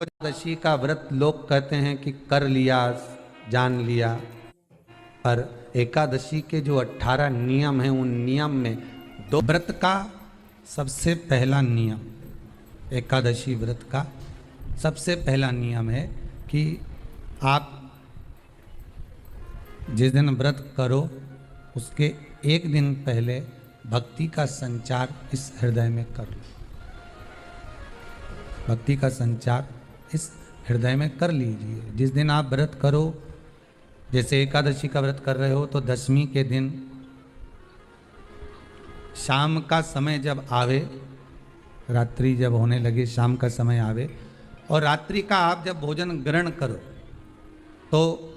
एकादशी का व्रत लोग कहते हैं कि कर लिया, जान लिया, पर एकादशी के जो 18 नियम हैं उन नियम में दो व्रत का सबसे पहला नियम, एकादशी व्रत का सबसे पहला नियम है कि आप जिस दिन व्रत करो उसके एक दिन पहले भक्ति का संचार इस हृदय में कर लो। भक्ति का संचार इस हृदय में कर लीजिए। जिस दिन आप व्रत करो, जैसे एकादशी का व्रत कर रहे हो तो दशमी के दिन शाम का समय जब आवे, रात्रि जब होने लगे, शाम का समय आवे और रात्रि का आप जब भोजन ग्रहण करो तो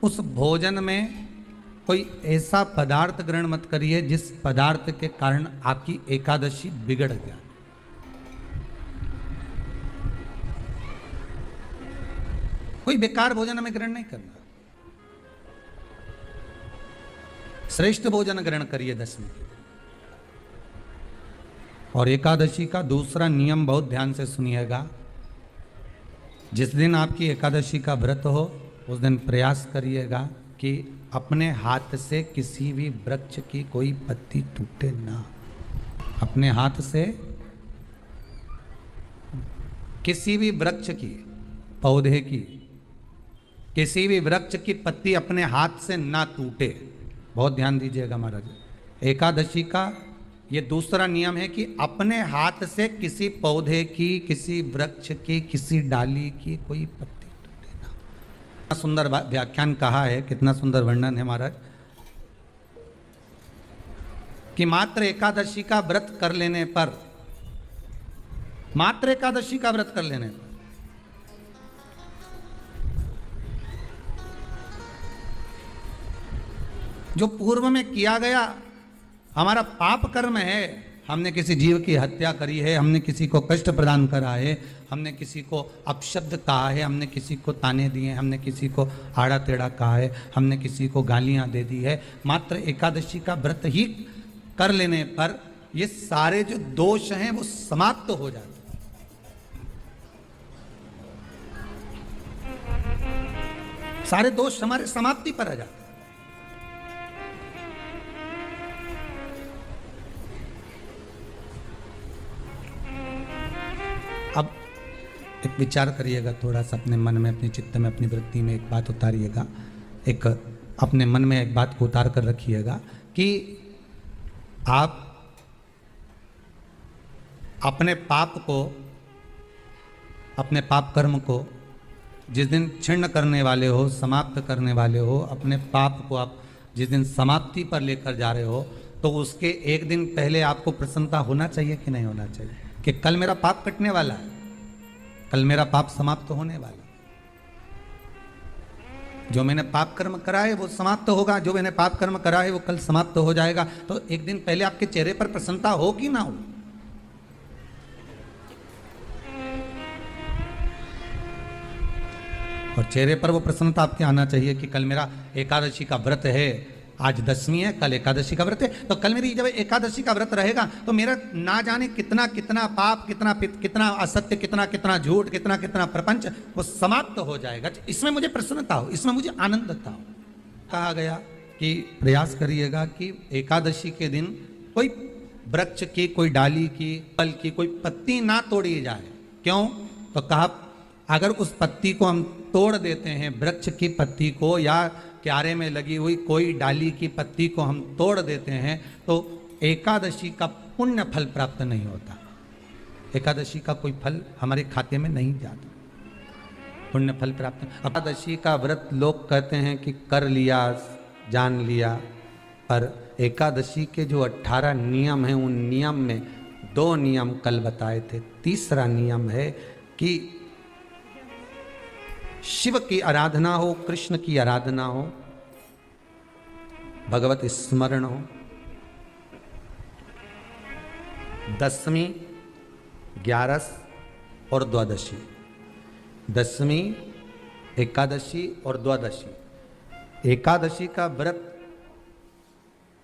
उस भोजन में कोई ऐसा पदार्थ ग्रहण मत करिए जिस पदार्थ के कारण आपकी एकादशी बिगड़ जाए। कोई बेकार भोजन हमें ग्रहण नहीं करना, श्रेष्ठ भोजन ग्रहण करिए दशमी। और एकादशी का दूसरा नियम बहुत ध्यान से सुनिएगा। जिस दिन आपकी एकादशी का व्रत हो उस दिन प्रयास करिएगा कि अपने हाथ से किसी भी वृक्ष की कोई पत्ती टूटे ना। अपने हाथ से किसी भी वृक्ष की, पौधे की, किसी भी वृक्ष की पत्ती अपने हाथ से ना टूटे। बहुत ध्यान दीजिएगा महाराज। एकादशी का ये दूसरा नियम है कि अपने हाथ से किसी पौधे की, किसी वृक्ष की, किसी डाली की कोई पत्ती टूटे ना। कितना सुंदर व्याख्यान कहा है, कितना सुंदर वर्णन है महाराज कि मात्र एकादशी का व्रत कर लेने पर, मात्र एकादशी का व्रत कर लेने पर जो पूर्व में किया गया हमारा पाप कर्म है, हमने किसी जीव की हत्या करी है, हमने किसी को कष्ट प्रदान करा है, हमने किसी को अपशब्द कहा है, हमने किसी को ताने दिए, हमने किसी को आड़ा टेढ़ा कहा है, हमने किसी को गालियां दे दी है, मात्र एकादशी का व्रत ही कर लेने पर ये सारे जो दोष हैं वो समाप्त हो जाते हैं। सारे दोष हमारे समाप्ति पर आ जाते हैं। अब एक विचार करिएगा थोड़ा सा अपने मन में, अपने चित्त में, अपनी वृत्ति में एक बात उतारिएगा। एक अपने मन में एक बात को उतार कर रखिएगा कि आप अपने पाप को, अपने पाप कर्म को जिस दिन छिन्न करने वाले हो, समाप्त करने वाले हो, अपने पाप को आप जिस दिन समाप्ति पर लेकर जा रहे हो तो उसके एक दिन पहले आपको प्रसन्नता होना चाहिए कि नहीं होना चाहिए कि कल मेरा पाप कटने वाला है, कल मेरा पाप समाप्त होने वाला। जो मैंने पाप कर्म करा है वो समाप्त होगा, जो मैंने पाप कर्म करा है वो कल समाप्त हो जाएगा। तो एक दिन पहले आपके चेहरे पर प्रसन्नता हो कि ना हो? और चेहरे पर वो प्रसन्नता आपके आना चाहिए कि कल मेरा एकादशी का व्रत है, आज दशमी है, कल एकादशी का व्रत है, तो कल मेरी जब एकादशी का व्रत रहेगा तो मेरा ना जाने कितना कितना पाप, कितना कितना असत्य, कितना कितना झूठ, कितना कितना प्रपंच वो समाप्त हो जाएगा। इसमें मुझे प्रसन्नता हो, इसमें मुझे आनंदता हो। कहा गया कि प्रयास करिएगा कि एकादशी के दिन कोई वृक्ष की, कोई डाली की, फल की कोई पत्ती ना तोड़ी जाए। क्यों? तो कहा अगर उस पत्ती को हम तोड़ देते हैं, वृक्ष की पत्ती को या क्यारे में लगी हुई कोई डाली की पत्ती को हम तोड़ देते हैं तो एकादशी का पुण्य फल प्राप्त नहीं होता। एकादशी का कोई फल हमारे खाते में नहीं जाता, पुण्य फल प्राप्त। एकादशी का व्रत लोग कहते हैं कि कर लिया, जान लिया, पर एकादशी के जो 18 नियम हैं उन नियम में 2 नियम कल बताए थे। तीसरा नियम है कि शिव की आराधना हो, कृष्ण की आराधना हो, भगवत स्मरण हो। दशमी, 11 और द्वादशी, दशमी, एकादशी और द्वादशी। एकादशी का व्रत,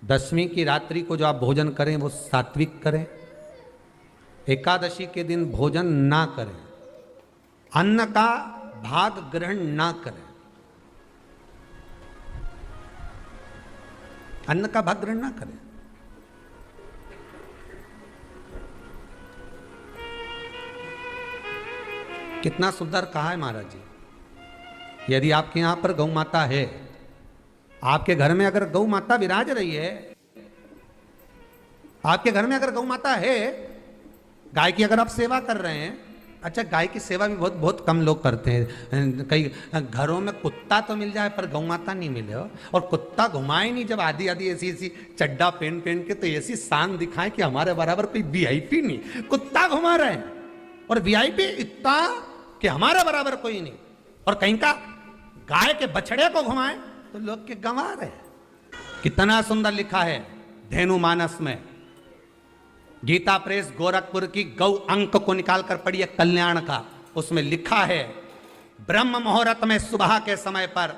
दशमी की रात्रि को जो आप भोजन करें वो सात्विक करें, एकादशी के दिन भोजन ना करें। अन्न का भाग ग्रहण ना करें, अन्न का भाग ग्रहण ना करें। कितना सुंदर कहा है महाराज जी। यदि आपके यहां पर गौ माता है, आपके घर में अगर गौ माता विराज रही है, आपके घर में अगर गौ माता है, गाय की अगर आप सेवा कर रहे हैं, अच्छा गाय की सेवा भी बहुत बहुत कम लोग करते हैं। कई घरों में कुत्ता तो मिल जाए पर गौ माता नहीं मिले हो, और कुत्ता घुमाए नहीं जब आधी आधी ऐसी ऐसी चड्डा पहन पहन के, तो ऐसी शान दिखाए कि हमारे बराबर कोई वीआईपी नहीं, कुत्ता घुमा रहे हैं, और वीआईपी इतना कि हमारे बराबर कोई नहीं। और कहीं का गाय के बछड़े को घुमाए तो लोग के गंवा रहे। कितना सुंदर लिखा है धेनु मानस में, गीता प्रेस गोरखपुर की गौ अंक को निकाल कर पढ़िए कल्याण का, उसमें लिखा है ब्रह्म मुहूर्त में सुबह के समय पर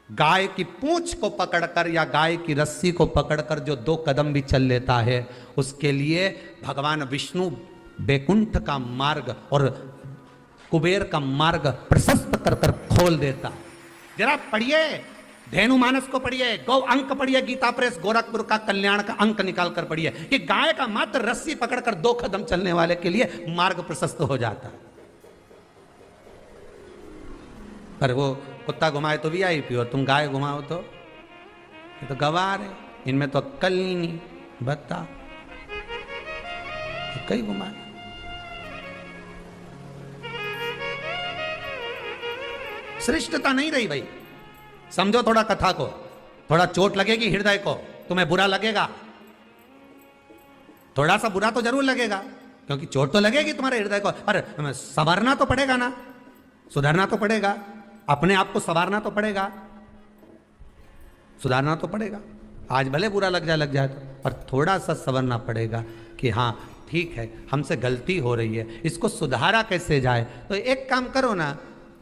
गाय की पूंछ को पकड़कर या गाय की रस्सी को पकड़कर जो 2 कदम भी चल लेता है, उसके लिए भगवान विष्णु बैकुंठ का मार्ग और कुबेर का मार्ग प्रशस्त कर कर खोल देता। जरा पढ़िए धेनु मानस को, पढ़िए गौ अंक, पढ़िए गीता प्रेस गोरखपुर का कल्याण का अंक निकाल कर पढ़िए कि गाय का मात्र रस्सी पकड़कर 2 कदम चलने वाले के लिए मार्ग प्रशस्त हो जाता है। पर वो कुत्ता घुमाए तो वीआईपी, और तुम गाय घुमाओ तो ये तो गवार है, इनमें तो अक्कल ही नहीं। बता कई घुमाए। श्रेष्ठता नहीं रही भाई। समझो थोड़ा कथा को, थोड़ा चोट लगेगी हृदय को, तुम्हें बुरा लगेगा, थोड़ा सा बुरा तो जरूर लगेगा, क्योंकि चोट तो लगेगी तुम्हारे हृदय को, पर संवारना तो पड़ेगा ना, सुधारना तो पड़ेगा, अपने आप को संवारना तो पड़ेगा, सुधारना तो पड़ेगा। आज भले बुरा लग जाए तो, पर थोड़ा सा संवरना पड़ेगा कि हाँ ठीक है हमसे गलती हो रही है, इसको सुधारा कैसे जाए। तो एक काम करो ना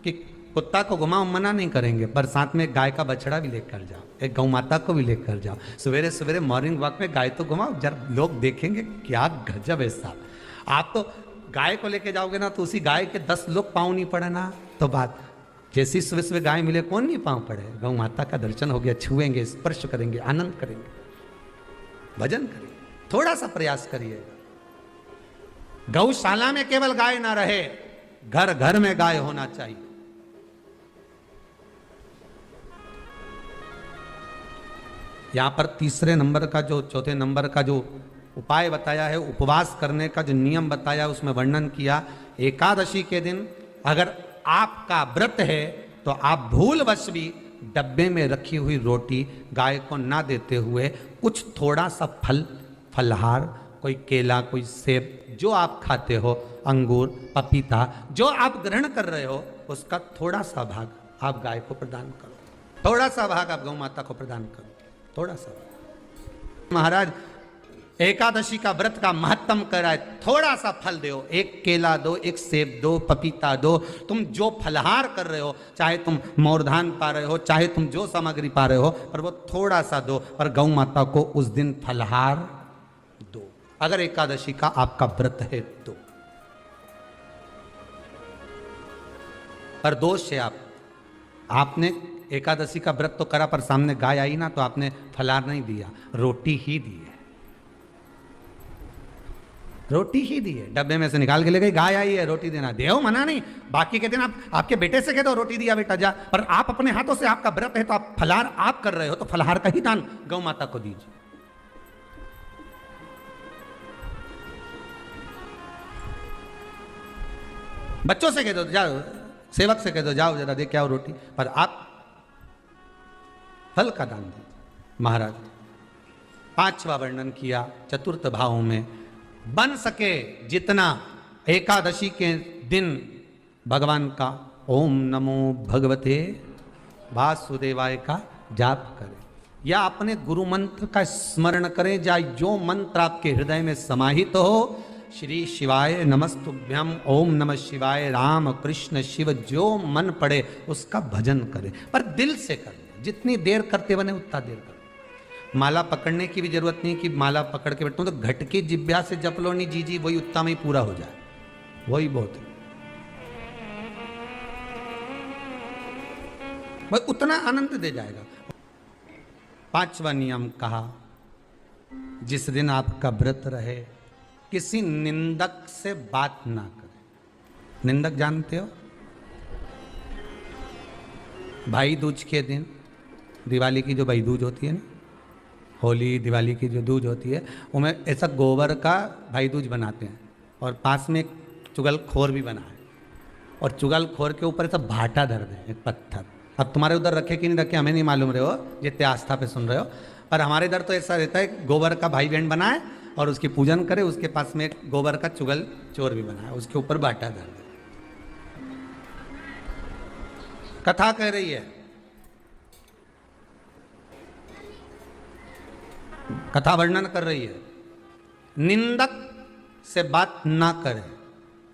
कि कुत्ता को घुमाओ, मना नहीं करेंगे, पर साथ में गाय का बछड़ा भी लेकर जाओ, एक गौ माता को भी लेकर जाओ, सवेरे सवेरे मॉर्निंग वॉक में गाय तो घुमाओ, जब लोग देखेंगे क्या गजब है साहब। आप तो गाय को लेके जाओगे ना तो उसी गाय के 10 लोग पाँव नहीं पड़े ना, तो बात जैसी सुबह सुबह गाय मिले कौन नहीं पाँव पड़े। गौ माता का दर्शन हो गया, छुएंगे, स्पर्श करेंगे, आनंद करेंगे, भजन करेंगे। थोड़ा सा प्रयास करिए। गौशाला में केवल गाय ना रहे, घर घर में गाय होना चाहिए। यहां पर तीसरे नंबर का जो, चौथे नंबर का जो उपाय बताया है, उपवास करने का जो नियम बताया, उसमें वर्णन किया एकादशी के दिन अगर आपका व्रत है तो आप भूलवश भी डब्बे में रखी हुई रोटी गाय को ना देते हुए कुछ थोड़ा सा फल, फलहार, कोई केला, कोई सेब, जो आप खाते हो, अंगूर, पपीता, जो आप ग्रहण कर रहे हो, उसका थोड़ा सा भाग आप गाय को प्रदान करो, थोड़ा सा भाग आप गौ माता को प्रदान करो, थोड़ा सा। महाराज एकादशी का व्रत का महत्तम कराए, थोड़ा सा फल दो, एक केला दो, एक सेब दो, पपीता दो, तुम जो फलहार कर रहे हो, चाहे तुम मोरधान पा रहे हो, चाहे तुम जो सामग्री पा रहे हो, पर वो थोड़ा सा दो, पर गौ माता को उस दिन फलहार दो, अगर एकादशी का आपका व्रत है तो। पर दोष है आपने एकादशी का व्रत तो करा, पर सामने गाय आई ना तो आपने फलाहार नहीं दिया, रोटी ही दी है, रोटी ही दी है, डब्बे में से निकाल के ले गई, गाय आई है रोटी देना, देव मना नहीं। बाकी के दिन आप आपके बेटे से कह दो रोटी दिया बेटा जा, पर आप अपने हाथों से, आपका व्रत है तो आप फलाहार आप कर रहे हो, तो फलाहार का ही दान गौ माता को दीजिए। बच्चों से कह दो, जाओ सेवक से कह दो, जाओ जरा देख के आओ रोटी, पर आप फल का दान दीजिए। महाराज 5वां वर्णन किया चतुर्थ भाव में, बन सके जितना एकादशी के दिन भगवान का ओम नमो भगवते वासुदेवाय का जाप करें, या अपने गुरु मंत्र का स्मरण करें, या जो मंत्र आपके हृदय में समाहित हो, श्री शिवाय नमस्तुभ्यम, ओम नमः शिवाय, राम कृष्ण शिव, जो मन पड़े उसका भजन करें, पर दिल से करें, जितनी देर करते बने उतना देर करें। माला पकड़ने की भी जरूरत नहीं कि माला पकड़ के बैठता हूं तो घट की जिब्या से जप लो नहीं, जी वही उतना में ही पूरा हो जाए, वही बहुत है। वह उतना आनंद दे जाएगा। पांचवा नियम कहा, जिस दिन आपका व्रत रहे किसी निंदक से बात ना करें। निंदक जानते हो? भाई दूज के दिन, दिवाली की जो भाई दूज होती है ना, होली दिवाली की जो दूज होती है, उनमें ऐसा गोबर का भाई दूज बनाते हैं और पास में एक चुगलखोर भी बना है और चुगलखोर के ऊपर ऐसा भाटा धर दे, एक पत्थर। अब तुम्हारे उधर रखे कि नहीं रखे हमें नहीं मालूम रहे हो, जितने आस्था पे सुन रहे हो, पर हमारे इधर तो ऐसा रहता है, गोबर का भाई बहन बनाए और उसकी पूजन करे, उसके पास में एक गोबर का चुगल चोर भी बनाए, उसके ऊपर भाटा धर दे। कथा कह रही है, कथा वर्णन कर रही है, निंदक से बात ना करें।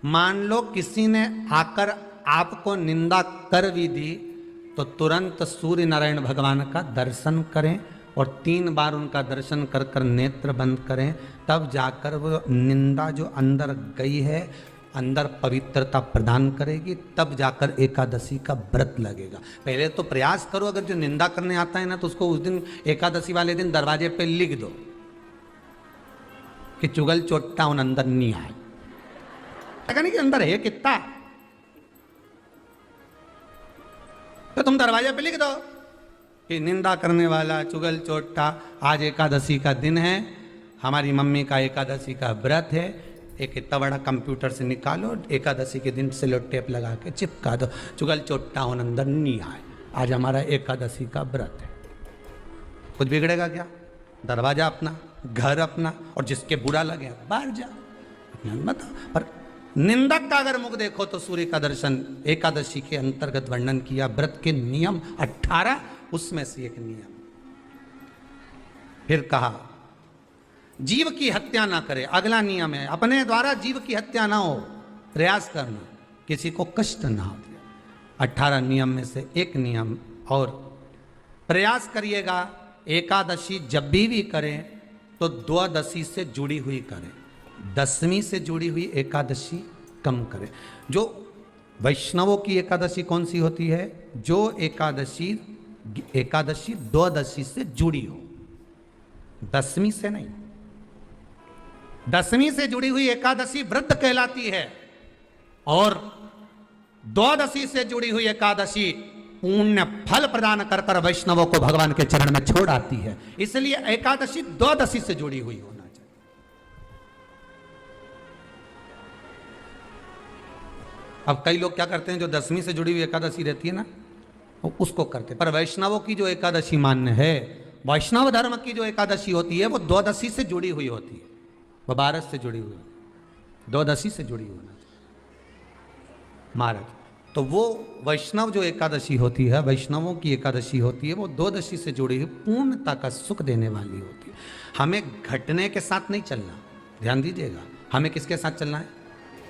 मान लो किसी ने आकर आपको निंदा कर भी दी तो तुरंत सूर्य नारायण भगवान का दर्शन करें और 3 बार उनका दर्शन कर कर नेत्र बंद करें, तब जाकर वो निंदा जो अंदर गई है अंदर पवित्रता प्रदान करेगी, तब जाकर एकादशी का व्रत लगेगा। पहले तो प्रयास करो, अगर जो निंदा करने आता है ना तो उसको उस दिन एकादशी वाले दिन दरवाजे पे लिख दो कि चुगल चोट्टा उन अंदर नहीं आए। नहीं कि अंदर है कितना, तो तुम दरवाजे पे लिख दो कि निंदा करने वाला चुगल चोट्टा, आज एकादशी का दिन है, हमारी मम्मी का एकादशी का व्रत है, एक इतना बड़ा कंप्यूटर से निकालो, एकादशी के दिन सेलो टेप लगा के चिपका दो, चुगल चोट्टा उन अंदर नहीं आए, आज हमारा एकादशी का व्रत है। कुछ बिगड़ेगा क्या? दरवाजा अपना, घर अपना, और जिसके बुरा लगे बाहर जा, बताओ। पर निंदक का अगर मुख देखो तो सूर्य का दर्शन, एकादशी के अंतर्गत वर्णन किया, व्रत के नियम 18, उसमें से एक नियम। फिर कहा जीव की हत्या ना करे, अगला नियम है, अपने द्वारा जीव की हत्या ना हो, प्रयास करना, किसी को कष्ट ना हो। 18 नियम में से एक नियम और, प्रयास करिएगा एकादशी जब भी करें तो द्वादशी से जुड़ी हुई करें, 10वीं से जुड़ी हुई एकादशी कम करें। जो वैष्णवों की एकादशी कौन सी होती है? जो एकादशी द्वादशी से जुड़ी हो, 10वीं से नहीं। 10वीं से जुड़ी हुई एकादशी व्रत कहलाती है और द्वादशी से जुड़ी हुई एकादशी पुण्य फल प्रदान कर कर वैष्णवों को भगवान के चरण में छोड़ आती है। इसलिए एकादशी द्वादशी से जुड़ी हुई होना चाहिए। अब कई लोग क्या करते हैं, जो 10वीं से जुड़ी हुई एकादशी रहती है ना, उसको करते, पर वैष्णवों की जो एकादशी मान्य है, वैष्णव धर्म की जो एकादशी होती है वो द्वादशी से जुड़ी हुई होती है, वह 12 से जुड़ी हुई, द्वादशी से जुड़ी होना चाहिए महाराज। तो वो वैष्णव जो एकादशी होती है, वैष्णवों की एकादशी होती है, वो द्वादशी से जुड़ी हुई पूर्णता का सुख देने वाली होती है। हमें घटने के साथ नहीं चलना, ध्यान दीजिएगा, हमें किसके साथ चलना है?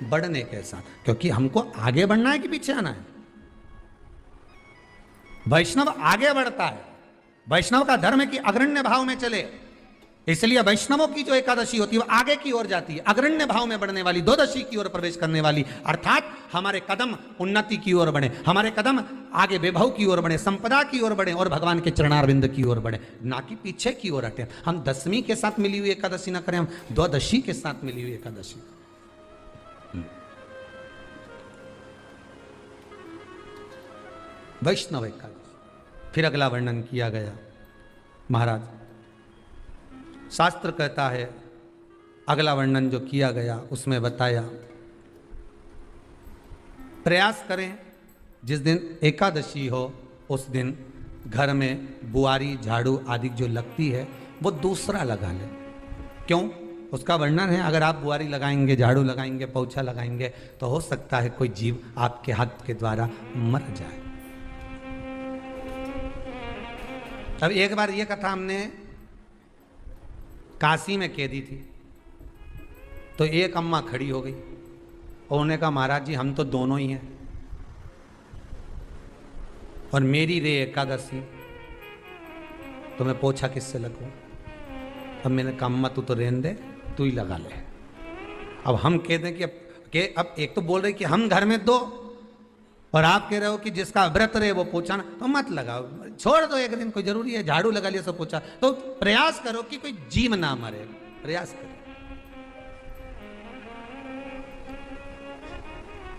बढ़ने के साथ, क्योंकि हमको आगे बढ़ना है कि पीछे आना है। वैष्णव आगे बढ़ता है, वैष्णव का धर्म है कि अग्रण्य भाव में चले, इसलिए वैष्णवों की जो एकादशी होती है वो आगे की ओर जाती है, अग्रण्य भाव में बढ़ने वाली, द्वादशी की ओर प्रवेश करने वाली, अर्थात हमारे कदम उन्नति की ओर बढ़े, हमारे कदम आगे वैभव की ओर बढ़े, संपदा की ओर बढ़े और भगवान के चरणारविंद की ओर बढ़े, ना कि पीछे की ओर हटे। हम 10वीं के साथ मिली हुई एकादशी ना करें, हम द्वादशी के साथ मिली हुई एकादशी। वैष्णव एकादशी। फिर अगला वर्णन किया गया महाराज, शास्त्र कहता है, अगला वर्णन जो किया गया उसमें बताया, प्रयास करें जिस दिन एकादशी हो उस दिन घर में बुआरी झाड़ू आदि जो लगती है वो दूसरा लगा लें। क्यों? उसका वर्णन है, अगर आप बुआरी लगाएंगे, झाड़ू लगाएंगे, पोछा लगाएंगे तो हो सकता है कोई जीव आपके हाथ के द्वारा मर जाए। अब एक बार ये कथा हमने काशी में कह दी थी, तो एक अम्मा खड़ी हो गई और उन्होंने कहा, महाराज जी हम तो दोनों ही हैं और मेरी रे एकादशी, तो मैं पोछा किससे लगूं? अब मैंने कहा, अम्मा तू तो रहने दे, तू ही लगा ले। अब हम कह दें कि अब एक तो बोल रहे कि हम घर में 2 और आप कह रहे हो कि जिसका व्रत रहे वो पोछा ना, तो मत लगाओ, छोड़ दो एक दिन, कोई जरूरी है झाड़ू लगा लिया सब पोछा। तो प्रयास करो कि कोई जीव ना मरे, प्रयास करो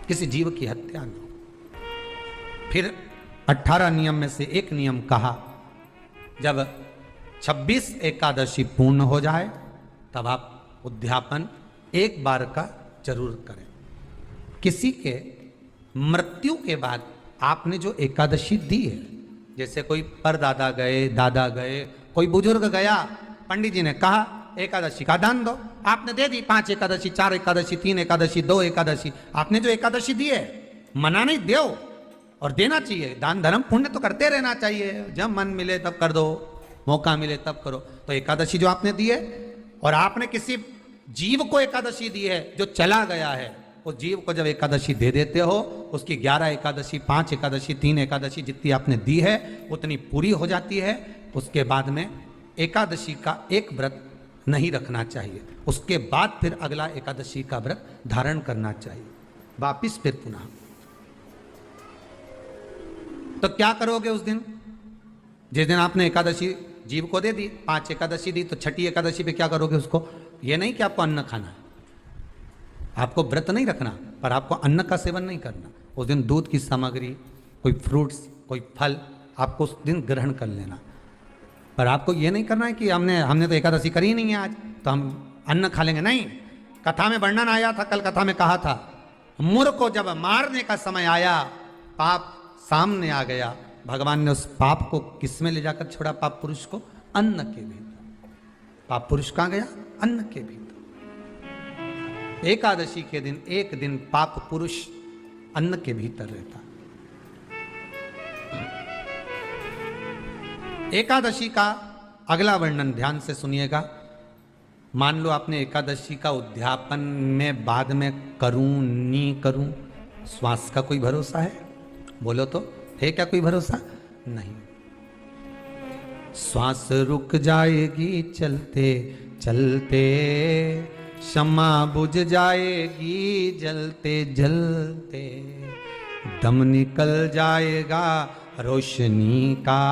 किसी जीव की हत्या न हो। फिर 18 नियम में से एक नियम कहा, जब 26 एकादशी पूर्ण हो जाए तब आप उद्यापन एक बार का जरूर करें। किसी के मृत्यु के बाद आपने जो एकादशी दी है, जैसे कोई परदादा गए, दादा गए, कोई बुजुर्ग गया, पंडित जी ने कहा एकादशी का दान दो, आपने दे दी 5 एकादशी, 4 एकादशी, 3 एकादशी, 2 एकादशी, आपने जो एकादशी दी है, मना नहीं, दो और देना चाहिए। दान धर्म पुण्य तो करते रहना चाहिए, जब मन मिले तब कर दो, मौका मिले तब करो। तो एकादशी जो आपने दी है, और आपने किसी जीव को एकादशी दी है जो चला गया है, उस जीव को जब एकादशी दे देते हो, उसकी 11 एकादशी, 5 एकादशी, 3 एकादशी जितनी आपने दी है उतनी पूरी हो जाती है। उसके बाद में एकादशी का एक व्रत नहीं रखना चाहिए, उसके बाद फिर अगला एकादशी का व्रत धारण करना चाहिए। वापिस फिर पुनः। तो क्या करोगे उस दिन? जिस दिन आपने एकादशी जीव को दे दी, 5 एकादशी दी, तो छठी एकादशी पे क्या करोगे उसको? ये नहीं कि आपको अन्न खाना है, आपको व्रत नहीं रखना, पर आपको अन्न का सेवन नहीं करना। उस दिन दूध की सामग्री, कोई फ्रूट्स, कोई फल आपको उस दिन ग्रहण कर लेना, पर आपको ये नहीं करना है कि हमने तो एकादशी करी ही नहीं है आज, तो हम अन्न खा लेंगे। नहीं, कथा में वर्णन आया था, कल कथा में कहा था, मुर को जब मारने का समय आया, पाप सामने आ गया, भगवान ने उस पाप को किस में ले जाकर छोड़ा? पाप पुरुष को अन्न के भीतर। पाप पुरुष कहां गया? अन्न के भीतर। एकादशी के दिन एक दिन पाप पुरुष अन्न के भीतर रहता। एकादशी का अगला वर्णन ध्यान से सुनिएगा। मान लो आपने एकादशी का उद्यापन में बाद में करूं नहीं करूं, श्वास का कोई भरोसा है? बोलो तो, है क्या कोई भरोसा? नहीं। श्वास रुक जाएगी चलते चलते, क्षमा बुझ जाएगी जलते जलते, दम निकल जाएगा रोशनी का,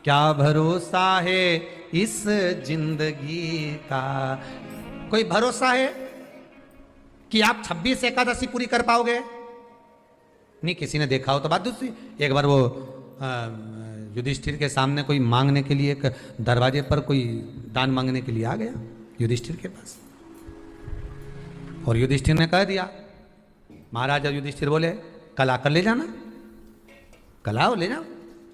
क्या भरोसा है इस जिंदगी का? कोई भरोसा है कि आप 26 एकादशी पूरी कर पाओगे? नहीं, किसी ने देखा हो तो बात दूसरी। एक बार वो युधिष्ठिर के सामने कोई मांगने के लिए, एक दरवाजे पर कोई दान मांगने के लिए आ गया युधिष्ठिर के पास, और युधिष्ठिर ने कह दिया, महाराज युधिष्ठिर बोले कल आकर ले जाना, कल आओ ले जाओ।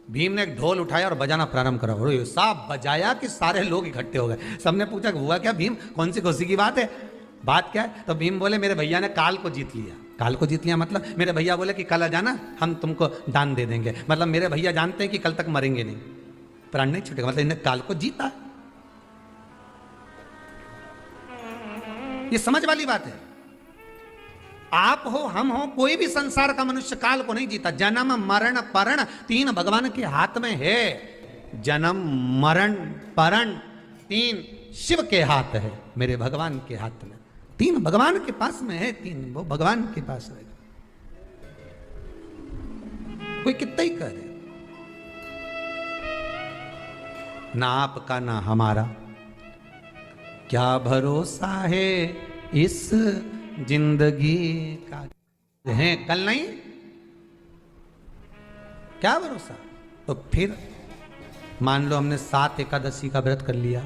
भीम ने एक ढोल उठाया और बजाना प्रारंभ करा, और साहब बजाया कि सारे लोग इकट्ठे हो गए। सबने पूछा हुआ क्या भीम, कौन सी खुशी की बात है, बात क्या है? तो भीम बोले मेरे भैया ने काल को जीत लिया। काल को जीत लिया मतलब मेरे भैया बोले कि कल आ जाना, हम तुमको दान दे देंगे। मतलब मेरे भैया जानते हैं कि कल तक मरेंगे नहीं, प्राण नहीं छूटेगा, मतलब इन्हें काल को जीता। ये समझ वाली बात है। आप हो, हम हो, कोई भी संसार का मनुष्य काल को नहीं जीता। जन्म मरण परण 3 भगवान के हाथ में है। जन्म मरण परण 3 शिव के हाथ है, मेरे भगवान के हाथ में। 3 भगवान के पास में है, 3 वो भगवान के पास है। कोई कितना ही करे, ना आपका ना हमारा, क्या भरोसा है इस जिंदगी का? है कल नहीं, क्या भरोसा? तो फिर मान लो हमने 7 एकादशी का व्रत कर लिया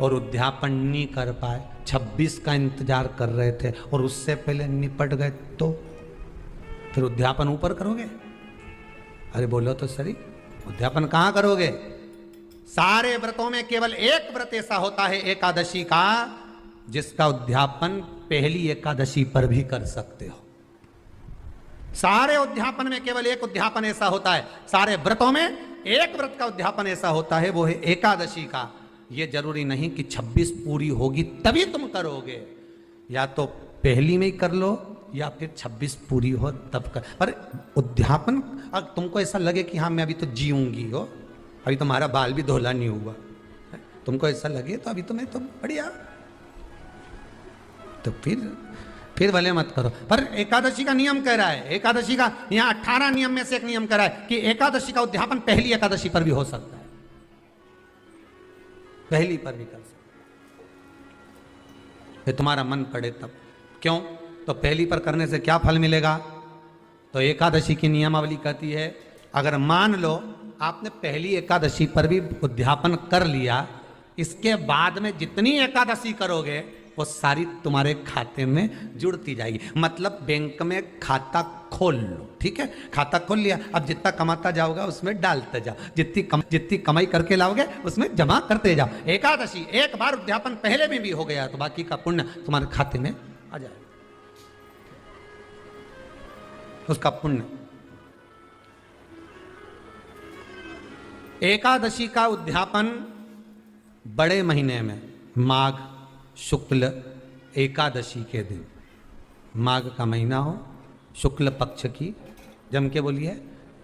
और उद्यापन नहीं कर पाए, 26 का इंतजार कर रहे थे और उससे पहले निपट गए, तो फिर उद्यापन ऊपर करोगे? अरे बोलो तो सही, उद्यापन कहां करोगे? सारे व्रतों में केवल एक व्रत ऐसा होता है एकादशी का, जिसका उद्यापन पहली एकादशी पर भी कर सकते हो। सारे उद्यापन में केवल एक उद्यापन ऐसा होता है, सारे व्रतों में एक व्रत का उद्यापन ऐसा होता है, वो है एकादशी का। ये जरूरी नहीं कि 26 पूरी होगी तभी तुम करोगे, या तो पहली में ही कर लो या फिर 26 पूरी हो तब कर। पर उद्यापन, अगर तुमको ऐसा लगे कि हाँ मैं अभी तो जीऊंगी हो, अभी तुम्हारा बाल भी धोला नहीं हुआ, तुमको ऐसा लगे तो अभी तो मैं तो बढ़िया, तो फिर फिर भले मत करो। पर एकादशी का नियम कह रहा है, एकादशी का यहाँ 18 नियम में से एक नियम कह रहा है कि एकादशी का उद्यापन पहली एकादशी पर भी हो सकता है, पहली पर भी कर सकते, फिर तुम्हारा मन पड़े तब। क्यों? तो पहली पर करने से क्या फल मिलेगा? तो एकादशी की नियमावली कहती है, अगर मान लो आपने पहली एकादशी पर भी उद्यापन कर लिया, इसके बाद में जितनी एकादशी करोगे वो सारी तुम्हारे खाते में जुड़ती जाएगी। मतलब बैंक में खाता खोल लो, ठीक है, खाता खोल लिया, अब जितना कमाता जाओगा उसमें डालते जाओ, जितनी कमाई करके लाओगे उसमें जमा करते जाओ। एकादशी एक बार उद्यापन पहले में भी हो गया तो बाकी का पुण्य तुम्हारे खाते में आ जाएगा, उसका पुण्य। एकादशी का उद्यापन बड़े महीने में माघ शुक्ल एकादशी के दिन, माघ का महीना हो, शुक्ल पक्ष की, जम के बोलिए,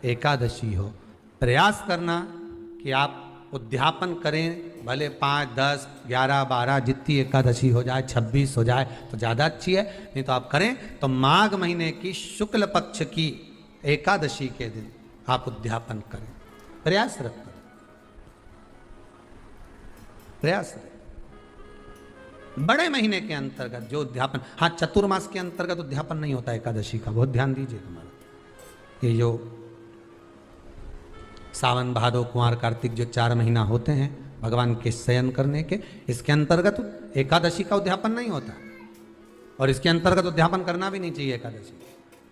एकादशी हो, प्रयास करना कि आप उद्यापन करें, भले 5, 10, 11, 12 जितनी एकादशी हो जाए, 26 हो जाए तो ज़्यादा अच्छी है, नहीं तो आप करें तो माघ महीने की शुक्ल पक्ष की एकादशी के दिन आप उद्यापन करें, प्रयास रखें, प्रयास रखें। बड़े महीने के अंतर्गत जो उद्यापन, हाँ चतुर्मास के अंतर्गत उद्यापन नहीं होता एकादशी का, बहुत ध्यान दीजिए तुम्हारा। ये जो सावन भादो कुंवर कार्तिक जो 4 महीना होते हैं भगवान के शयन करने के, इसके अंतर्गत एकादशी का उद्यापन नहीं होता, और इसके अंतर्गत उद्यापन करना भी नहीं चाहिए एकादशी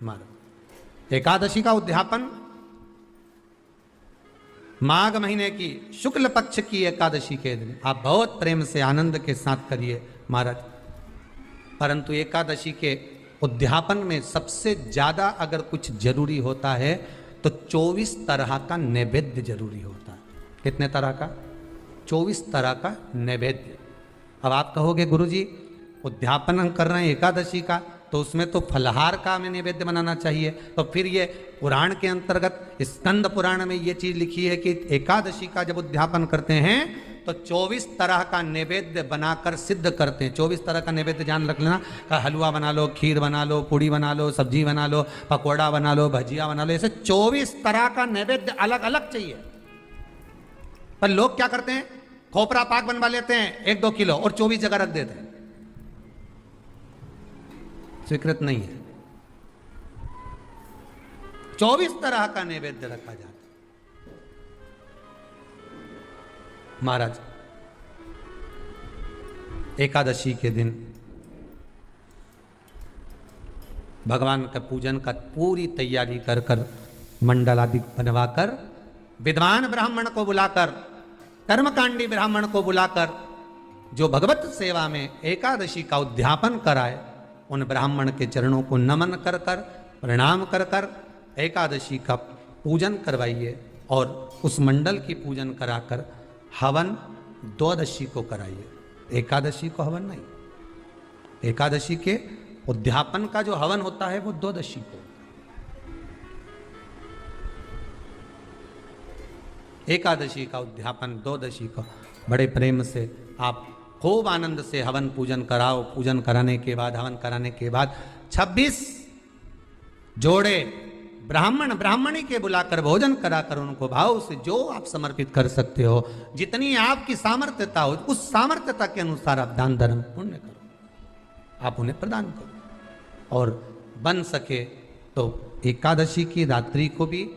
हमारा। एकादशी का उद्यापन माघ महीने की शुक्ल पक्ष की एकादशी के दिन आप बहुत प्रेम से आनंद के साथ करिए महाराज। परंतु एकादशी के उद्यापन में सबसे ज्यादा अगर कुछ जरूरी होता है तो 24 तरह का नैवेद्य जरूरी होता है। कितने तरह का? 24 तरह का नैवेद्य। अब आप कहोगे गुरुजी उद्यापन हम कर रहे हैं एकादशी का, तो उसमें तो फलहार का हमें नैवेद्य बनाना चाहिए, तो फिर ये पुराण के अंतर्गत स्कंद पुराण में ये चीज लिखी है कि एकादशी का जब उद्यापन करते हैं तो 24 तरह का नैवेद्य बनाकर सिद्ध करते हैं। 24 तरह का नैवेद्य जान रख लेना, हलवा बना लो, खीर बना लो, पूड़ी बना लो, सब्जी बना लो, पकौड़ा बना लो, भजिया बना लो, ऐसे 24 तरह का नैवेद्य अलग अलग चाहिए। पर लोग क्या करते हैं, खोपरा पाक बनवा लेते हैं 1-2 किलो और 24 जगह रख देते हैं, स्वीकृत नहीं है। 24 तरह का नैवेद्य रखा जाता है। महाराज एकादशी के दिन भगवान का पूजन का पूरी तैयारी कर कर मंडल आदि बनवाकर विद्वान ब्राह्मण को बुलाकर, कर्मकांडी ब्राह्मण को बुलाकर जो भगवत सेवा में एकादशी का उद्यापन कराए, उन ब्राह्मण के चरणों को नमन कर कर, प्रणाम कर कर एकादशी का पूजन करवाइए और उस मंडल की पूजन कराकर हवन द्वादशी को कराइए। एकादशी को हवन नहीं, एकादशी के उद्यापन का जो हवन होता है वो द्वादशी को। एकादशी का उद्यापन द्वादशी को बड़े प्रेम से आप खूब आनंद से हवन पूजन कराओ। पूजन कराने के बाद, हवन कराने के बाद 26 जोड़े ब्राह्मण ब्राह्मणी के बुलाकर भोजन कराकर उनको भाव से जो आप समर्पित कर सकते हो, जितनी आपकी सामर्थ्यता हो, उस सामर्थ्यता के अनुसार आप दान धर्म पुण्य करो, आप उन्हें प्रदान करो। और बन सके तो एकादशी की रात्रि को भी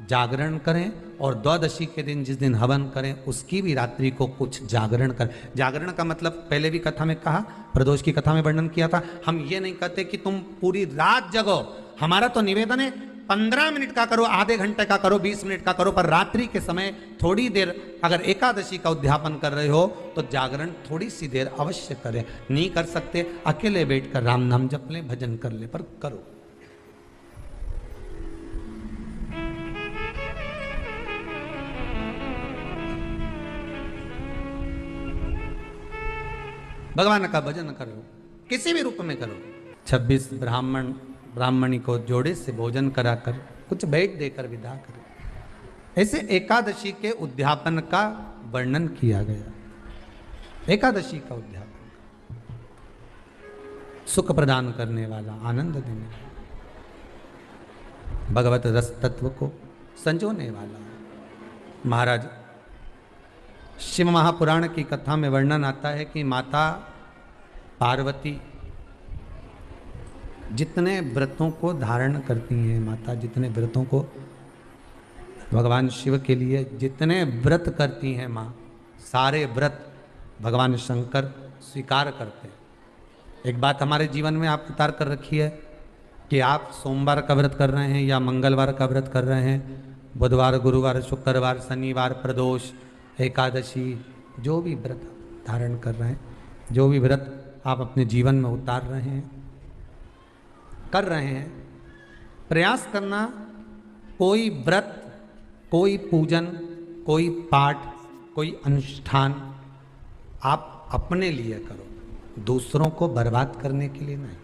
जागरण करें और द्वादशी के दिन जिस दिन हवन करें उसकी भी रात्रि को कुछ जागरण करें। जागरण का मतलब पहले भी कथा में कहा, प्रदोष की कथा में वर्णन किया था। हम ये नहीं कहते कि तुम पूरी रात जगो, हमारा तो निवेदन है 15 मिनट का करो, आधे घंटे का करो, 20 मिनट का करो, पर रात्रि के समय थोड़ी देर अगर एकादशी का उद्यापन कर रहे हो तो जागरण थोड़ी सी देर अवश्य करें। नहीं कर सकते अकेले बैठकर राम नाम जप लें, भजन कर ले, पर करो। भगवान का भजन करो, किसी भी रूप में करो। 26 ब्राह्मण ब्राह्मणी को जोड़े से भोजन कराकर कुछ भेंट देकर विदा करो। ऐसे एकादशी के उद्यापन का वर्णन किया गया। एकादशी का उद्यापन सुख प्रदान करने वाला, आनंद देने वाला, भगवत रस तत्व को संजोने वाला। महाराज शिव महापुराण की कथा में वर्णन आता है कि माता पार्वती जितने व्रतों को धारण करती हैं, माता जितने व्रतों को भगवान शिव के लिए जितने व्रत करती हैं माँ, सारे व्रत भगवान शंकर स्वीकार करते हैं। एक बात हमारे जीवन में आप उतार कर रखी है कि आप सोमवार का व्रत कर रहे हैं या मंगलवार का व्रत कर रहे हैं, बुधवार, गुरुवार, शुक्रवार, शनिवार, प्रदोष, एकादशी, जो भी व्रत धारण कर रहे हैं, जो भी व्रत आप अपने जीवन में उतार रहे हैं, कर रहे हैं, प्रयास करना कोई व्रत, कोई पूजन, कोई पाठ, कोई अनुष्ठान आप अपने लिए करो, दूसरों को बर्बाद करने के लिए नहीं।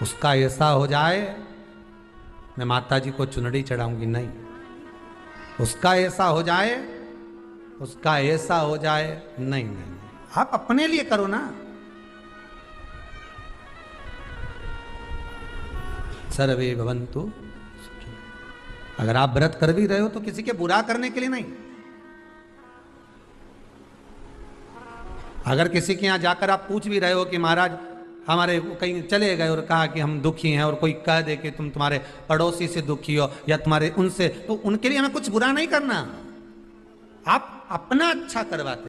उसका ऐसा हो जाए मैं माता जी को चुनरी चढ़ाऊंगी, नहीं। उसका ऐसा हो जाए, उसका ऐसा हो जाए, नहीं नहीं, आप अपने लिए करो ना। सर्वे भवन्तु सुखिनः। अगर आप व्रत कर भी रहे हो तो किसी के बुरा करने के लिए नहीं। अगर किसी के यहां जाकर आप पूछ भी रहे हो कि महाराज हमारे कहीं चले गए और कहा कि हम दुखी हैं, और कोई कह दे कि तुम तुम्हारे पड़ोसी से दुखी हो या तुम्हारे उनसे, तो उनके लिए हमें कुछ बुरा नहीं करना, आप अपना अच्छा करवाते।